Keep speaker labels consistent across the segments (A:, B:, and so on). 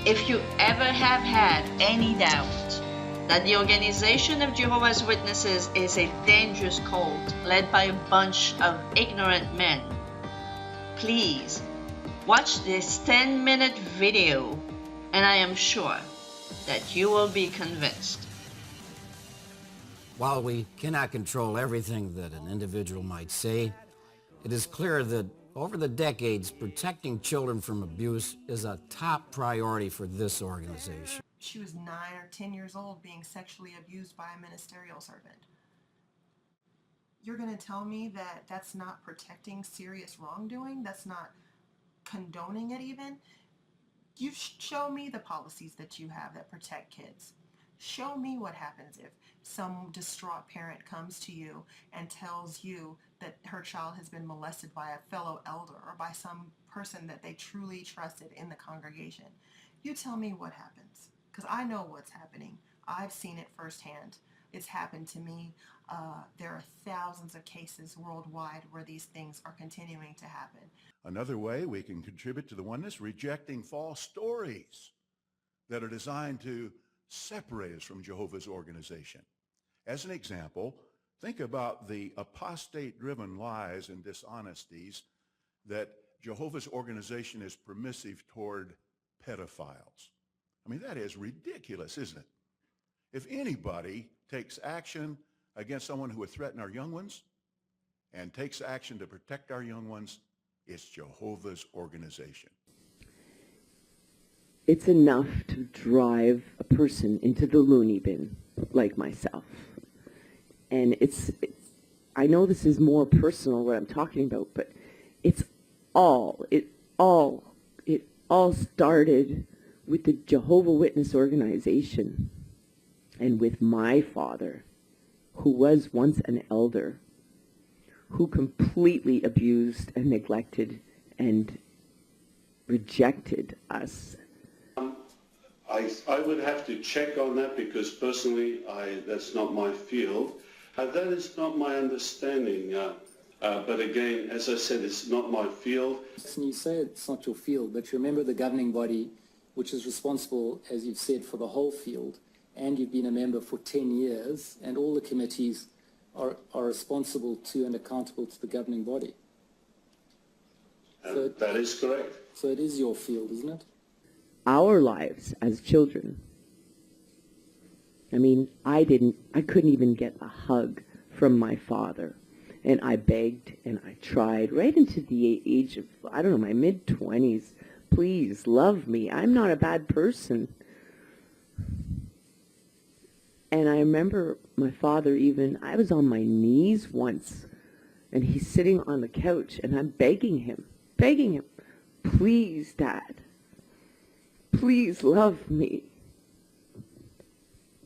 A: If you ever have had any doubt that the organization of Jehovah's Witnesses is a dangerous cult led by a bunch of ignorant men, please watch this 10-minute video and I am sure that you will be convinced.
B: While we cannot control everything that an individual might say, it is clear that over the decades, protecting children from abuse is a top priority for this organization.
C: She was 9 or 10 years old being sexually abused by a ministerial servant. You're going to tell me that that's not protecting serious wrongdoing? That's not condoning it even? You show me the policies that you have that protect kids. Show me what happens if some distraught parent comes to you and tells you that her child has been molested by a fellow elder or by some person that they truly trusted in the congregation. You tell me what happens, because I know what's happening. I've seen it firsthand. It's happened to me. There are thousands of cases worldwide where these things are continuing to happen.
D: Another way we can contribute to the oneness, rejecting false stories that are designed to separate us from Jehovah's organization. As an example, think about the apostate-driven lies and dishonesties that Jehovah's organization is permissive toward pedophiles. I mean, that is ridiculous, isn't it? If anybody takes action against someone who would threaten our young ones and takes action to protect our young ones, it's Jehovah's organization.
E: It's enough to drive a person into the loony bin, like myself. And I know this is more personal what I'm talking about, but it all started with the Jehovah Witness organization and with my father, who was once an elder, who completely abused and neglected and rejected us.
F: I would have to check on that because personally that's not my field. That is not my understanding. But again, as I said, it's not my field.
G: And you say it's not your field, but you remember the governing body, which is responsible, as you've said, for the whole field, and you've been a member for 10 years, and all the committees are responsible to and accountable to the governing body.
F: So that is correct.
G: So it is your field, isn't it?
E: Our lives as children. I mean, I couldn't even get a hug from my father. And I begged and I tried right into the age of, I don't know, my mid-20s. Please, love me. I'm not a bad person. And I remember my father even, I was on my knees once, and he's sitting on the couch, and I'm begging him, please, Dad, please love me.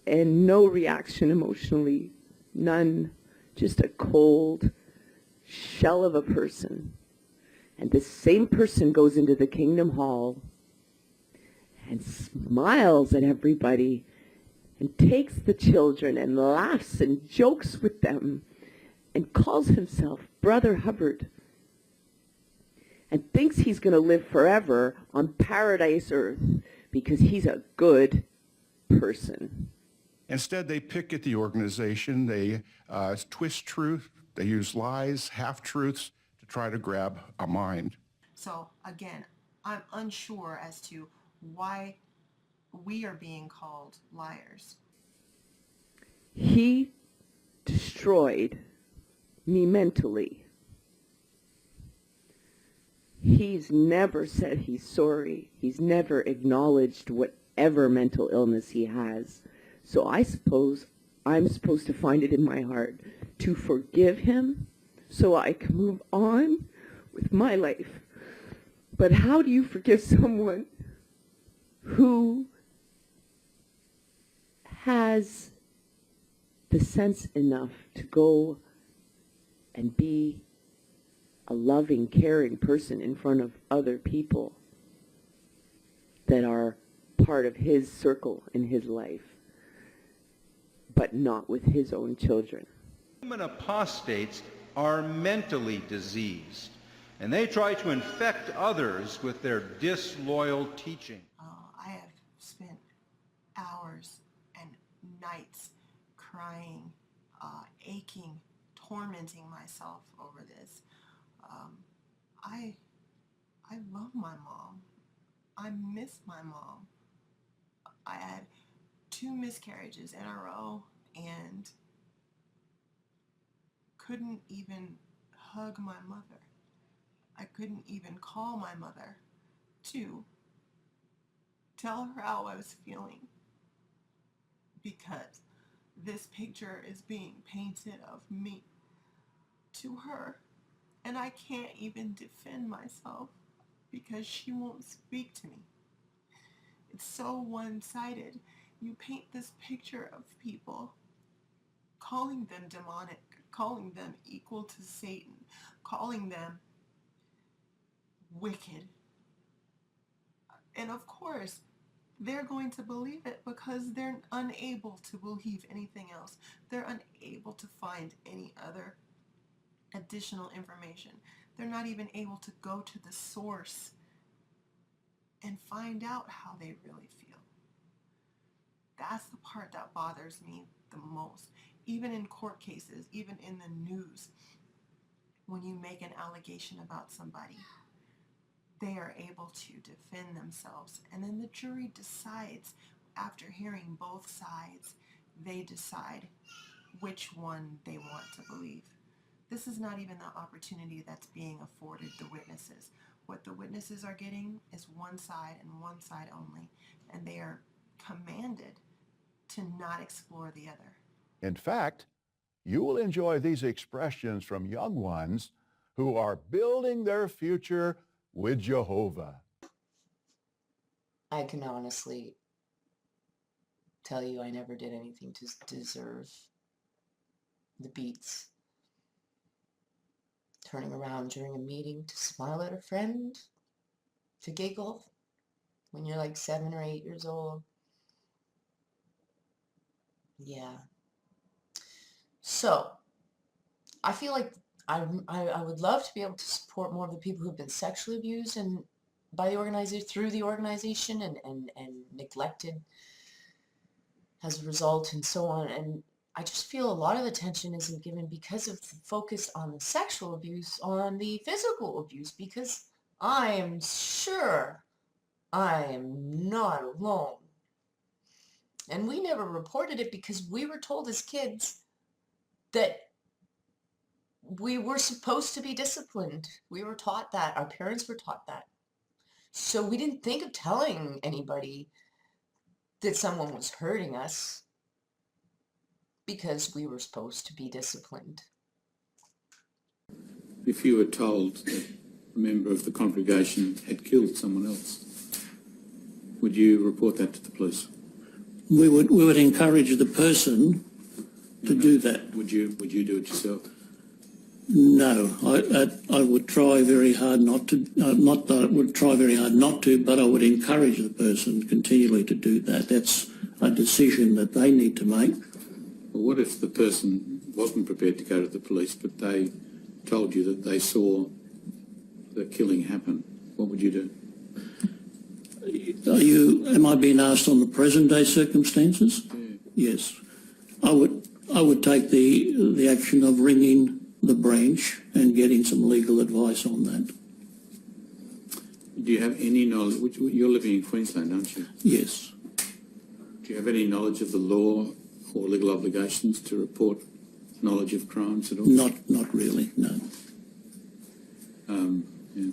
E: And no reaction emotionally, none, just a cold shell of a person. And this same person goes into the Kingdom Hall and smiles at everybody and takes the children and laughs and jokes with them and calls himself Brother Hubbard and thinks he's going to live forever on paradise earth because he's a good person.
H: Instead, they pick at the organization, they twist truth, they use lies, half-truths to try to grab a mind.
C: So again, I'm unsure as to why we are being called liars.
E: He destroyed me mentally. He's never said he's sorry. He's never acknowledged whatever mental illness he has. So I suppose I'm supposed to find it in my heart to forgive him so I can move on with my life. But how do you forgive someone who has the sense enough to go and be a loving, caring person in front of other people that are part of his circle in his life, but not with his own children?
I: Human apostates are mentally diseased, and they try to infect others with their disloyal teaching.
C: I have spent hours and nights crying, aching, tormenting myself over this. I love my mom. I miss my mom. I had 2 miscarriages in a row and couldn't even hug my mother. I couldn't even call my mother to tell her how I was feeling, because this picture is being painted of me to her, and I can't even defend myself because she won't speak to me. It's so one-sided. You paint this picture of people, calling them demonic, calling them equal to Satan, calling them wicked. And of course, they're going to believe it because they're unable to believe anything else. They're unable to find any other additional information. They're not even able to go to the source and find out how they really feel. That's the part that bothers me the most. Even in court cases, even in the news, when you make an allegation about somebody, they are able to defend themselves. And then the jury decides, after hearing both sides, they decide which one they want to believe. This is not even the opportunity that's being afforded the witnesses. What the witnesses are getting is one side and one side only, and they are commanded to not explore the other.
D: In fact, you will enjoy these expressions from young ones who are building their future with Jehovah.
J: I can honestly tell you I never did anything to deserve the beats. Turning around during a meeting to smile at a friend, to giggle when you're like 7 or 8 years old. Yeah. So, I feel like I would love to be able to support more of the people who've been sexually abused and by the organization, through the organization, and neglected as a result, and so on. And I just feel a lot of attention isn't given because of the focus on the sexual abuse, on the physical abuse, because I am sure I am not alone. And we never reported it because we were told as kids that we were supposed to be disciplined. We were taught that. Our parents were taught that. So we didn't think of telling anybody that someone was hurting us because we were supposed to be disciplined.
K: If you were told that a member of the congregation had killed someone else, would you report that to the police?
L: We would encourage the person to do that.
K: Would you do it yourself?
L: No, I would try very hard not to. Not that I would try very hard not to, but I would encourage the person continually to do that. That's a decision that they need to make.
K: Well, what if the person wasn't prepared to go to the police, but they told you that they saw the killing happen? What would you do?
L: Am I being asked on the present day circumstances?
K: Yeah.
L: Yes. I would take the action of ringing the branch and getting some legal advice on that.
K: Do you have any knowledge? You're living in Queensland, aren't you?
L: Yes.
K: Do you have any knowledge of the law or legal obligations to report knowledge of crimes at all?
L: Not really, no.
K: Yeah.